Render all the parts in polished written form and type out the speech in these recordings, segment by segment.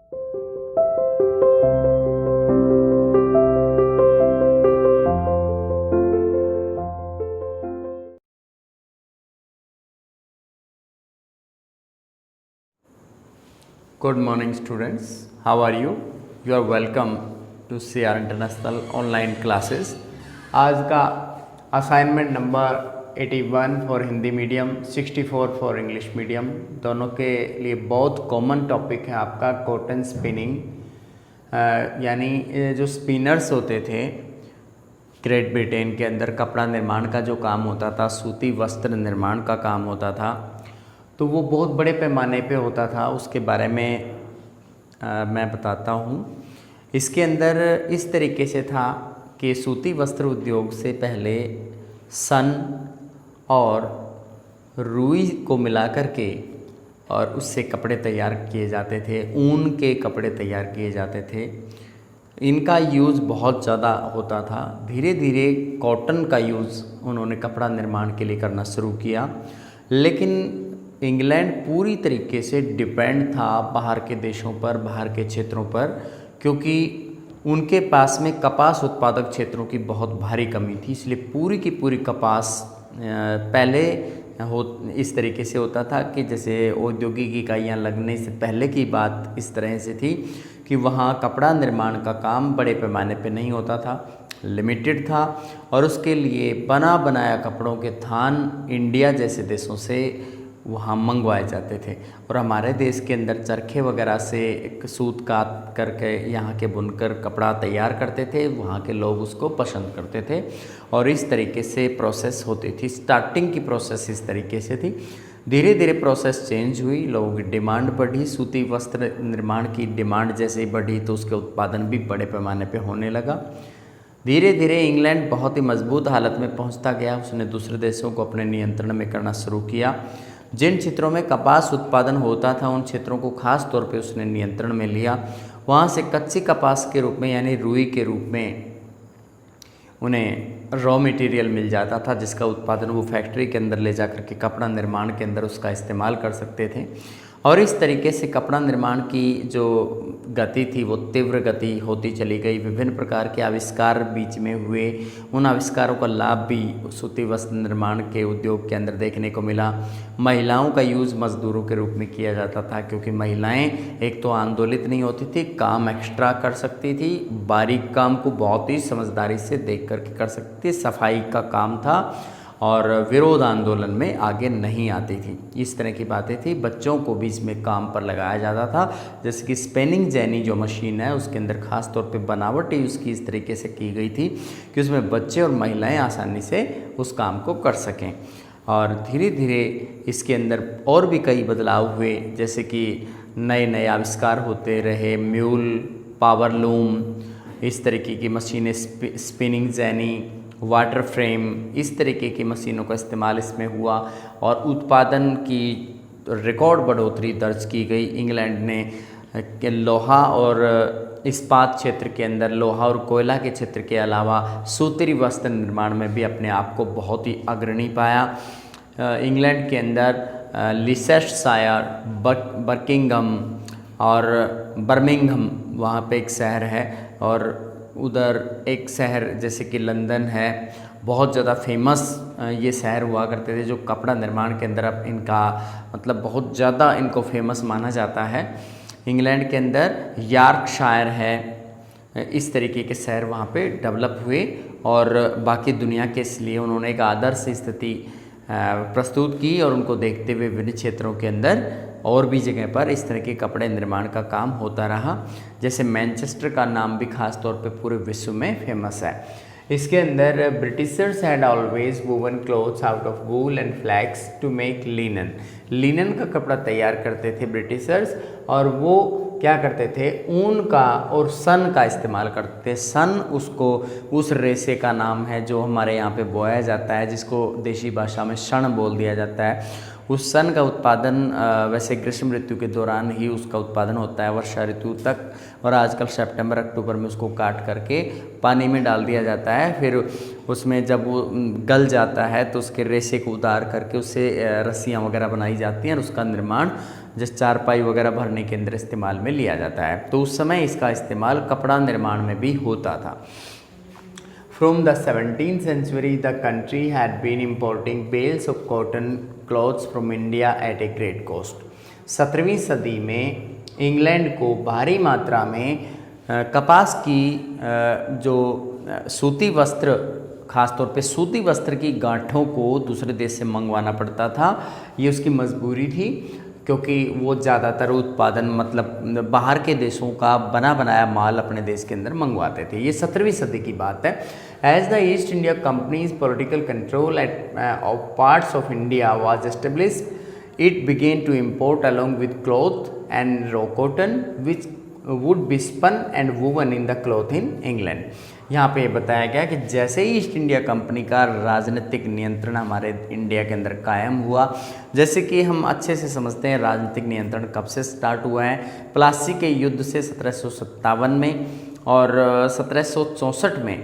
Good morning students, how are you? You are welcome to CR International online classes. आज का assignment number 81 for Hindi medium, 64 for English medium, दोनों के लिए बहुत common topic है आपका कॉटन स्पिनिंग। यानी जो स्पिनर्स होते थे ग्रेट ब्रिटेन के अंदर कपड़ा निर्माण का जो काम होता था, सूती वस्त्र निर्माण का काम होता था, तो वो बहुत बड़े पैमाने पे होता था। उसके बारे में मैं बताता हूँ। इसके अंदर इस तरीके से था कि सूती वस्त्र उद्योग से पहले सन और रुई को मिला करके और उससे कपड़े तैयार किए जाते थे, ऊन के कपड़े तैयार किए जाते थे। इनका यूज़ बहुत ज़्यादा होता था। धीरे धीरे कॉटन का यूज़ उन्होंने कपड़ा निर्माण के लिए करना शुरू किया, लेकिन इंग्लैंड पूरी तरीके से डिपेंड था बाहर के देशों पर, बाहर के क्षेत्रों पर, क्योंकि उनके पास में कपास उत्पादक क्षेत्रों की बहुत भारी कमी थी। इसलिए पूरी की पूरी कपास पहले इस तरीके से होता था कि जैसे औद्योगिक इकाइयाँ लगने से पहले की बात इस तरह से थी कि वहाँ कपड़ा निर्माण का काम बड़े पैमाने पे नहीं होता था, लिमिटेड था, और उसके लिए बना बनाया कपड़ों के थान इंडिया जैसे देशों से वहाँ मंगवाए जाते थे। और हमारे देश के अंदर चरखे वगैरह से एक सूत काट करके यहाँ के बुनकर कपड़ा तैयार करते थे, वहाँ के लोग उसको पसंद करते थे और इस तरीके से प्रोसेस होती थी। स्टार्टिंग की प्रोसेस इस तरीके से थी। धीरे धीरे प्रोसेस चेंज हुई, लोगों की डिमांड बढ़ी, सूती वस्त्र निर्माण की डिमांड जैसे ही बढ़ी तो उसके उत्पादन भी बड़े पैमाने पर होने लगा। धीरे धीरे इंग्लैंड बहुत ही मजबूत हालत में पहुँचता गया। उसने दूसरे देशों को अपने नियंत्रण में करना शुरू किया। जिन क्षेत्रों में कपास उत्पादन होता था उन क्षेत्रों को खास तौर पे उसने नियंत्रण में लिया। वहाँ से कच्ची कपास के रूप में यानी रुई के रूप में उन्हें रॉ मटेरियल मिल जाता था, जिसका उत्पादन वो फैक्ट्री के अंदर ले जा कर के कपड़ा निर्माण के अंदर उसका इस्तेमाल कर सकते थे। और इस तरीके से कपड़ा निर्माण की जो गति थी वो तीव्र गति होती चली गई। विभिन्न प्रकार के आविष्कार बीच में हुए, उन आविष्कारों का लाभ भी सूती वस्त्र निर्माण के उद्योग के अंदर देखने को मिला। महिलाओं का यूज़ मजदूरों के रूप में किया जाता था, क्योंकि महिलाएं एक तो आंदोलित नहीं होती थी, काम एक्स्ट्रा कर सकती थी, बारीक काम को बहुत ही समझदारी से देख करके कर सकती थी, सफाई का काम था और विरोध आंदोलन में आगे नहीं आती थी। इस तरह की बातें थी। बच्चों को भी इसमें काम पर लगाया जाता था, जैसे कि स्पिनिंग जेनी जो मशीन है उसके अंदर खास तौर पे बनावट ही उसकी इस तरीके से की गई थी कि उसमें बच्चे और महिलाएं आसानी से उस काम को कर सकें। और धीरे धीरे इसके अंदर और भी कई बदलाव हुए, जैसे कि नए नए आविष्कार होते रहे, म्यूल, पावर लूम, इस तरीके की मशीनें, स्पिनिंग जेनी, वाटर फ्रेम, इस तरीके की मशीनों का इस्तेमाल इसमें हुआ और उत्पादन की रिकॉर्ड बढ़ोतरी दर्ज की गई। इंग्लैंड ने लोहा और इस्पात क्षेत्र के अंदर, लोहा और कोयला के क्षेत्र के अलावा सूती वस्त्र निर्माण में भी अपने आप को बहुत ही अग्रणी पाया। इंग्लैंड के अंदर लीसेस्टरशायर, बर्किंघम और बर्मिंघम वहाँ पे एक शहर है, और उधर एक शहर जैसे कि लंदन है, बहुत ज़्यादा फेमस ये शहर हुआ करते थे जो कपड़ा निर्माण के अंदर अब इनका मतलब बहुत ज़्यादा इनको फेमस माना जाता है। इंग्लैंड के अंदर यॉर्कशायर है, इस तरीके के शहर वहाँ पे डेवलप हुए और बाकी दुनिया के इसलिए उन्होंने एक आदर्श स्थिति प्रस्तुत की और उनको देखते हुए विभिन्न क्षेत्रों के अंदर और भी जगह पर इस तरह के कपड़े निर्माण का काम होता रहा। जैसे मैनचेस्टर का नाम भी खास तौर पे पूरे विश्व में फेमस है। इसके अंदर Britishers had always woven clothes out of wool and flax to make linen. Linen का कपड़ा तैयार करते थे ब्रिटिशर्स, और वो क्या करते थे, ऊन का और सन का इस्तेमाल करते थे। सन उसको उस रेशे का नाम है जो हमारे यहाँ पे बोया जाता है, जिसको देशी भाषा में शण बोल दिया जाता है। उस सन का उत्पादन वैसे ग्रीष्म ऋतु के दौरान ही उसका उत्पादन होता है, वर्षा ऋतु तक, और आजकल सितंबर अक्टूबर में उसको काट करके पानी में डाल दिया जाता है। फिर उसमें जब वो गल जाता है तो उसके रेशे को उतार करके उससे रस्सियाँ वगैरह बनाई जाती हैं और उसका निर्माण जैसे चारपाई वगैरह भरने के अंदर इस्तेमाल में लिया जाता है। तो उस समय इसका इस्तेमाल कपड़ा निर्माण में भी होता था। From the 17th century, the country had been importing bales of cotton clothes from India at a great cost. 17वीं सदी में इंग्लैंड को भारी मात्रा में कपास की जो सूती वस्त्र, खासतौर पे सूती वस्त्र की गांठों को दूसरे देश से मंगवाना पड़ता था। ये उसकी मजबूरी थी, क्योंकि वो ज़्यादातर उत्पादन मतलब बाहर के देशों का बना बनाया माल अपने देश के अंदर मंगवाते थे। ये 17वीं सदी की बात है। As the East India Company's political control of parts of India was established, it began to import along with cloth and raw cotton which would be spun and woven in the cloth in England। यहाँ पे बताया गया कि जैसे ही east India company का राजनीतिक नियंत्रण हमारे इंडिया के अंदर कायम हुआ, जैसे कि हम अच्छे से समझते हैं राजनीतिक नियंत्रण कब से स्टार्ट हुआ है, प्लासी के युद्ध से 1757 में, और 1764 में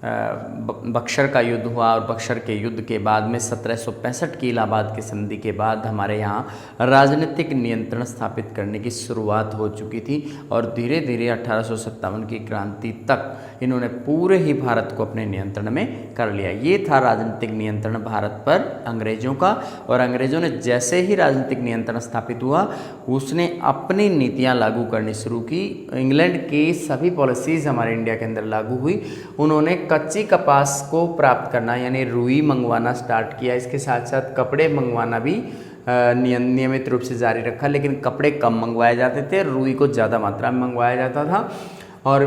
बक्सर का युद्ध हुआ, और बक्सर के युद्ध के बाद में 1765 की इलाहाबाद की संधि के बाद हमारे यहाँ राजनीतिक नियंत्रण स्थापित करने की शुरुआत हो चुकी थी। और धीरे धीरे 1857 की क्रांति तक इन्होंने पूरे ही भारत को अपने नियंत्रण में कर लिया। ये था राजनीतिक नियंत्रण भारत पर अंग्रेज़ों का। और अंग्रेज़ों ने जैसे ही राजनीतिक नियंत्रण स्थापित हुआ, उसने अपनी नीतियाँ लागू करनी शुरू की। इंग्लैंड की सभी पॉलिसीज़ हमारे इंडिया के अंदर लागू हुई। उन्होंने कच्ची कपास को प्राप्त करना यानी रुई मंगवाना स्टार्ट किया। इसके साथ साथ कपड़े मंगवाना भी नियमित रूप से जारी रखा, लेकिन कपड़े कम मंगवाए जाते थे, रुई को ज़्यादा मात्रा में मंगवाया जाता था। और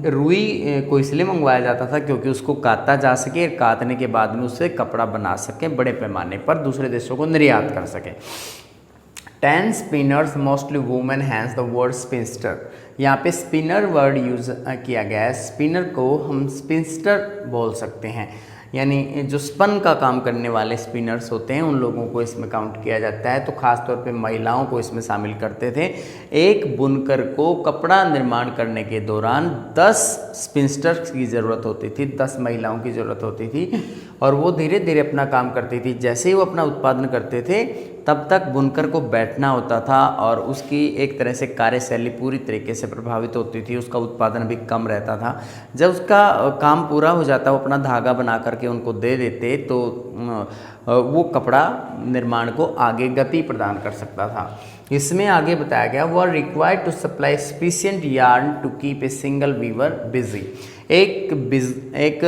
रुई को इसलिए मंगवाया जाता था क्योंकि उसको काता जा सके, कातने के बाद में उससे कपड़ा बना सके, बड़े पैमाने पर दूसरे देशों को निर्यात कर सके। 10 spinners, mostly women, hence the word spinster। यहाँ पे स्पिनर वर्ड यूज़ किया गया है। स्पिनर को हम स्पिंस्टर बोल सकते हैं, यानी जो स्पन का काम करने वाले स्पिनर्स होते हैं उन लोगों को इसमें काउंट किया जाता है। तो ख़ास तौर पे महिलाओं को इसमें शामिल करते थे। एक बुनकर को कपड़ा निर्माण करने के दौरान 10 स्पिंस्टर्स की ज़रूरत होती थी, 10 महिलाओं की ज़रूरत होती थी, और वो धीरे धीरे अपना काम करती थी। जैसे ही वो अपना उत्पादन करते थे तब तक बुनकर को बैठना होता था, और उसकी एक तरह से कार्यशैली पूरी तरीके से प्रभावित होती थी, उसका उत्पादन भी कम रहता था। जब उसका काम पूरा हो जाता, वो अपना धागा बना करके उनको दे देते, तो वो कपड़ा निर्माण को आगे गति प्रदान कर सकता था। इसमें आगे बताया गया were required to supply sufficient yarn to keep a single weaver busy. एक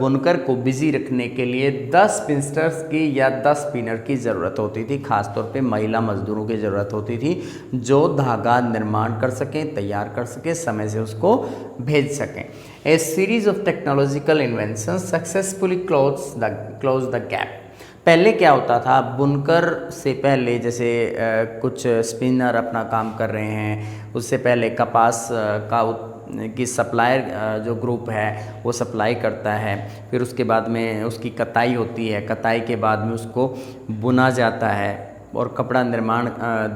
बुनकर को बिजी रखने के लिए 10 स्पिंस्टर्स की या 10 स्पिनर की ज़रूरत होती थी। खासतौर पे महिला मजदूरों की ज़रूरत होती थी जो धागा निर्माण कर सकें, तैयार कर सकें, समय से उसको भेज सकें। A series of technological invention successfully close the gap. पहले क्या होता था, बुनकर से पहले जैसे कुछ स्पिनर अपना काम कर रहे हैं, उससे पहले कपास की सप्लायर जो ग्रुप है वो सप्लाई करता है, फिर उसके बाद में उसकी कताई होती है, कताई के बाद में उसको बुना जाता है, और कपड़ा निर्माण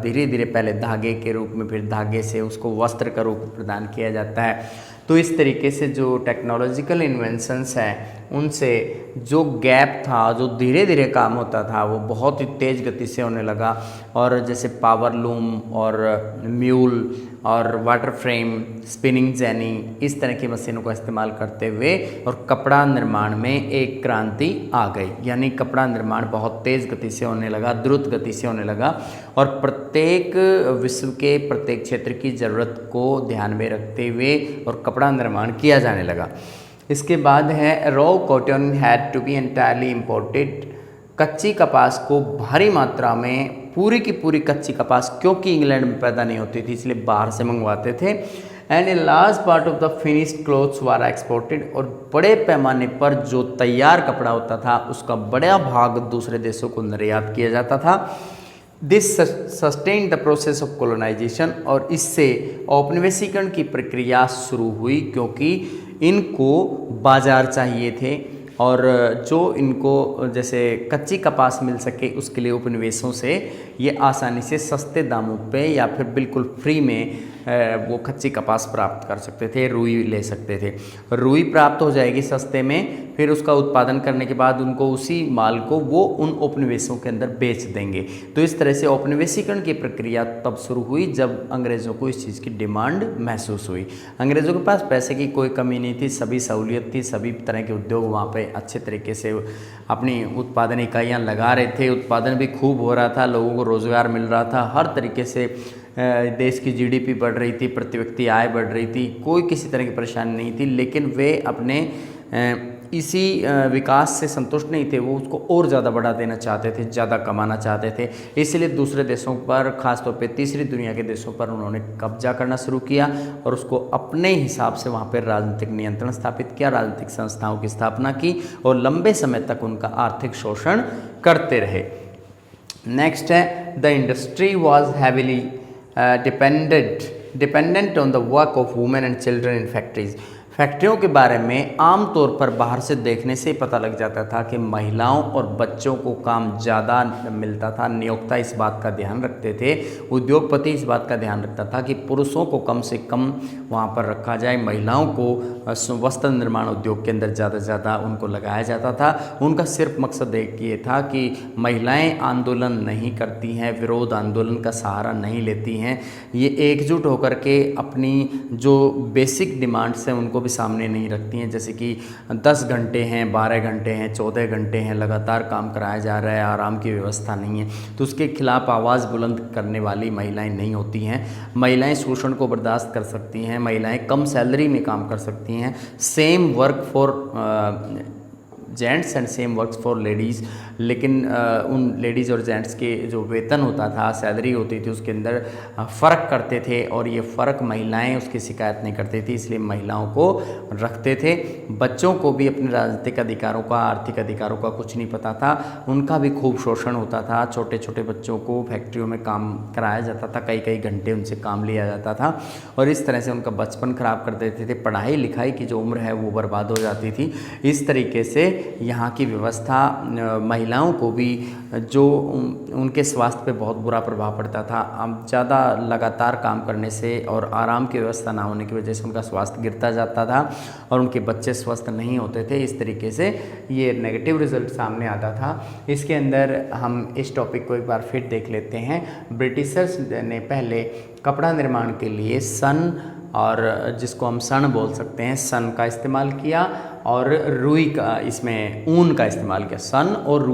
धीरे धीरे पहले धागे के रूप में, फिर धागे से उसको वस्त्र का रूप प्रदान किया जाता है। तो इस तरीके से जो टेक्नोलॉजिकल इन्वेंशंस हैं उनसे जो गैप था, जो धीरे धीरे काम होता था, वो बहुत ही तेज़ गति से होने लगा। और जैसे पावर लूम और म्यूल और वाटर फ्रेम, स्पिनिंग जेनी, इस तरह की मशीनों का इस्तेमाल करते हुए और कपड़ा निर्माण में एक क्रांति आ गई। यानी कपड़ा निर्माण बहुत तेज़ गति से होने लगा, द्रुत गति से होने लगा, और प्रत्येक विश्व के प्रत्येक क्षेत्र की ज़रूरत को ध्यान में रखते हुए और कपड़ा निर्माण किया जाने लगा। इसके बाद है raw cotton had to be entirely imported. कच्ची कपास को भारी मात्रा में, पूरी की पूरी कच्ची कपास क्योंकि इंग्लैंड में पैदा नहीं होती थी इसलिए बाहर से मंगवाते थे। And a large part of the finished clothes were exported. और बड़े पैमाने पर जो तैयार कपड़ा होता था उसका बड़ा भाग दूसरे देशों को निर्यात किया जाता था। This sustain the process of colonisation. और इससे औपनिवेशीकरण की प्रक्रिया शुरू हुई, क्योंकि इनको बाजार चाहिए थे, और जो इनको जैसे कच्ची कपास मिल सके उसके लिए उपनिवेशों से ये आसानी से सस्ते दामों पे या फिर बिल्कुल फ्री में वो कच्ची कपास प्राप्त कर सकते थे, रुई ले सकते थे। रुई प्राप्त हो जाएगी सस्ते में, फिर उसका उत्पादन करने के बाद उनको उसी माल को वो उन उपनिवेशों के अंदर बेच देंगे। तो इस तरह से औपनिवेशीकरण की प्रक्रिया तब शुरू हुई जब अंग्रेज़ों को इस चीज़ की डिमांड महसूस हुई। अंग्रेज़ों के पास पैसे की कोई कमी नहीं थी, सभी सहूलियत थी, सभी तरह के उद्योग वहाँ पे अच्छे तरीके से अपनी उत्पादन इकाइयाँ लगा रहे थे, उत्पादन भी खूब हो रहा था, लोगों को रोज़गार मिल रहा था, हर तरीके से देश की जीडीपी बढ़ रही थी, प्रति व्यक्ति आय बढ़ रही थी, कोई किसी तरह की परेशानी नहीं थी। लेकिन वे अपने इसी विकास से संतुष्ट नहीं थे, वो उसको और ज़्यादा बढ़ा देना चाहते थे, ज़्यादा कमाना चाहते थे। इसलिए दूसरे देशों पर, ख़ासतौर पे तीसरी दुनिया के देशों पर उन्होंने कब्जा करना शुरू किया और उसको अपने हिसाब से वहाँ पर राजनीतिक नियंत्रण स्थापित किया, राजनीतिक संस्थाओं की स्थापना की और लंबे समय तक उनका आर्थिक शोषण करते रहे। नेक्स्ट है, the industry was heavily dependent on the work of women and children in factories. फैक्ट्रियों के बारे में आमतौर पर बाहर से देखने से ही पता लग जाता था कि महिलाओं और बच्चों को काम ज़्यादा मिलता था। नियोक्ता इस बात का ध्यान रखते थे, उद्योगपति इस बात का ध्यान रखता था कि पुरुषों को कम से कम वहाँ पर रखा जाए, महिलाओं को वस्त्र निर्माण उद्योग के अंदर ज़्यादा से ज़्यादा उनको लगाया जाता था। उनका सिर्फ मकसद एक ये था कि महिलाएँ आंदोलन नहीं करती हैं, विरोध आंदोलन का सहारा नहीं लेती हैं, ये एकजुट होकर के अपनी जो बेसिक डिमांड्स हैं उनको सामने नहीं रखती हैं, जैसे कि 10 घंटे हैं, 12 घंटे हैं, 14 घंटे हैं, लगातार काम कराया जा रहा है, आराम की व्यवस्था नहीं है, तो उसके खिलाफ आवाज़ बुलंद करने वाली महिलाएं नहीं होती हैं। महिलाएं शोषण को बर्दाश्त कर सकती हैं, महिलाएं कम सैलरी में काम कर सकती हैं, same work for gents and same works for ladies, लेकिन उन लेडीज़ और जेंट्स के जो वेतन होता था, सैलरी होती थी, उसके अंदर फ़र्क करते थे और ये फ़र्क महिलाएं उसकी शिकायत नहीं करती थी, इसलिए महिलाओं को रखते थे। बच्चों को भी अपने राजनीतिक अधिकारों का, आर्थिक अधिकारों का कुछ नहीं पता था, उनका भी खूब शोषण होता था। छोटे छोटे बच्चों को फैक्ट्रियों में काम कराया जाता था, कई कई घंटे उनसे काम लिया जाता था और इस तरह से उनका बचपन ख़राब कर देते थे, पढ़ाई लिखाई की जो उम्र है वो बर्बाद हो जाती थी। इस तरीके से यहाँ की व्यवस्था महिलाओं को भी जो उनके स्वास्थ्य पे बहुत बुरा प्रभाव पड़ता था। ज़्यादा लगातार काम करने से और आराम की व्यवस्था ना होने की वजह से उनका स्वास्थ्य गिरता जाता था और उनके बच्चे स्वस्थ नहीं होते थे। इस तरीके से ये नेगेटिव रिजल्ट सामने आता था। इसके अंदर हम इस टॉपिक को एक बार फिर देख लेते हैं। ब्रिटिशर्स ने पहले कपड़ा निर्माण के लिए सन, और जिसको हम सन बोल सकते हैं, सन का इस्तेमाल किया और रुई का, इसमें ऊन का इस्तेमाल किया। सन और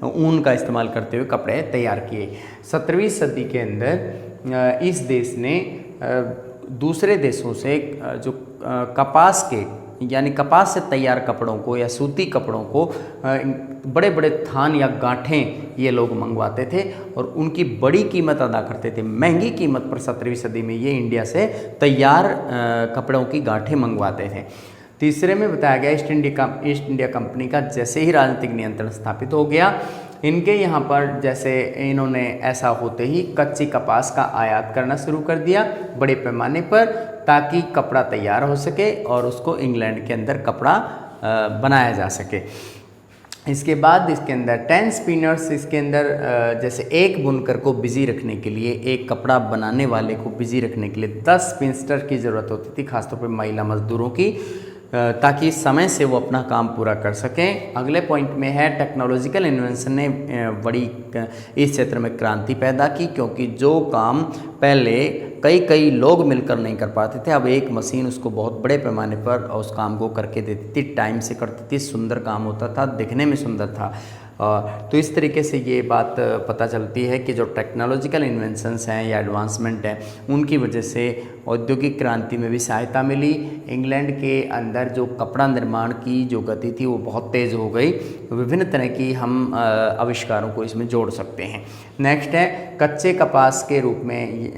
ऊन का इस्तेमाल करते हुए कपड़े तैयार किए। 17वीं सदी के अंदर इस देश ने दूसरे देशों से जो कपास के, यानी कपास से तैयार कपड़ों को या सूती कपड़ों को बड़े बड़े थान या गांठें ये लोग मंगवाते थे और उनकी बड़ी कीमत अदा करते थे। महंगी कीमत पर 17वीं सदी में ये इंडिया से तैयार कपड़ों की गांठें मंगवाते थे। तीसरे में बताया गया ईस्ट इंडिया कंपनी का जैसे ही राजनीतिक नियंत्रण स्थापित हो गया, इनके यहाँ पर जैसे इन्होंने ऐसा होते ही कच्ची कपास का आयात करना शुरू कर दिया बड़े पैमाने पर, ताकि कपड़ा तैयार हो सके और उसको इंग्लैंड के अंदर कपड़ा बनाया जा सके। इसके बाद इसके अंदर 10 स्पिनर्स, इसके अंदर जैसे एक बुनकर को बिजी रखने के लिए, एक कपड़ा बनाने वाले को बिजी रखने के लिए 10 स्पिनस्टर की ज़रूरत होती थी, खासतौर पर महिला मजदूरों की, ताकि समय से वो अपना काम पूरा कर सकें। अगले पॉइंट में है टेक्नोलॉजिकल इन्वेंशन ने बड़ी इस क्षेत्र में क्रांति पैदा की, क्योंकि जो काम पहले कई लोग मिलकर नहीं कर पाते थे, अब एक मशीन उसको बहुत बड़े पैमाने पर उस काम को करके देती थी, टाइम से करती थी, सुंदर काम होता था, दिखने में सुंदर था। तो इस तरीके से ये बात पता चलती है कि जो टेक्नोलॉजिकल इन्वेंशंस हैं या एडवांसमेंट है, उनकी वजह से औद्योगिक क्रांति में भी सहायता मिली। इंग्लैंड के अंदर जो कपड़ा निर्माण की जो गति थी वो बहुत तेज़ हो गई। विभिन्न तरह की हम आविष्कारों को इसमें जोड़ सकते हैं। नेक्स्ट है कच्चे कपास के रूप में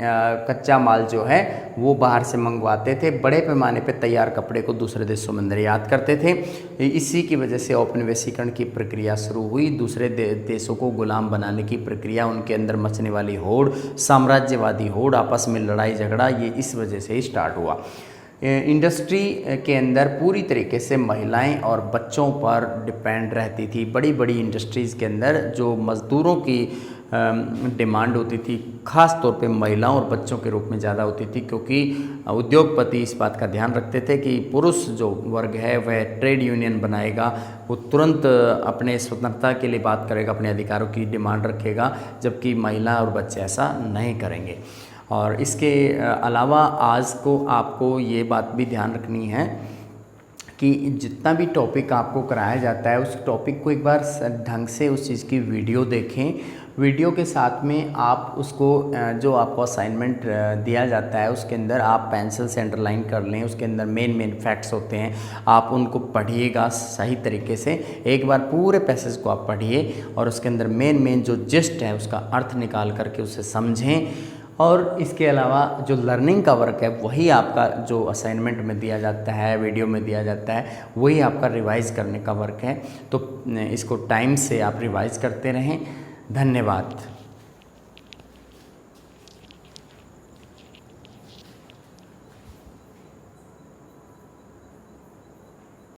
कच्चा माल जो है वो बाहर से मंगवाते थे, बड़े पैमाने पर तैयार कपड़े को दूसरे देशों में निर्यात करते थे। इसी की वजह से औपनिवेशीकरण की प्रक्रिया शुरू हुई। दूसरे देशों को गुलाम बनाने की प्रक्रिया, उनके अंदर मचने वाली होड़, साम्राज्यवादी होड़, आपस में लड़ाई झगड़ा, ये इस वजह से ही स्टार्ट हुआ। इंडस्ट्री के अंदर पूरी तरीके से महिलाएं और बच्चों पर डिपेंड रहती थी। बड़ी बड़ी इंडस्ट्रीज़ के अंदर जो मज़दूरों की डिमांड होती थी, ख़ास तौर पे महिलाओं और बच्चों के रूप में ज़्यादा होती थी, क्योंकि उद्योगपति इस बात का ध्यान रखते थे कि पुरुष जो वर्ग है वह ट्रेड यूनियन बनाएगा, वो तुरंत अपने स्वतंत्रता के लिए बात करेगा, अपने अधिकारों की डिमांड रखेगा, जबकि महिला और बच्चे ऐसा नहीं करेंगे। और इसके अलावा आज को आपको ये बात भी ध्यान रखनी है कि जितना भी टॉपिक आपको कराया जाता है उस टॉपिक को एक बार ढंग से उस चीज़ की वीडियो देखें। वीडियो के साथ में आप उसको जो आपको असाइनमेंट दिया जाता है उसके अंदर आप पेंसिल से अंडरलाइन कर लें। उसके अंदर मेन फैक्ट्स होते हैं, आप उनको पढ़िएगा सही तरीके से। एक बार पूरे पैसेज को आप पढ़िए और उसके अंदर मेन जो जिस्ट है उसका अर्थ निकाल करके उसे समझें। और इसके अलावा जो लर्निंग का वर्क है वही आपका जो असाइनमेंट में दिया जाता है, वीडियो में दिया जाता है, वही आपका रिवाइज़ करने का वर्क है। तो इसको टाइम से आप रिवाइज़ करते रहें। धन्यवाद।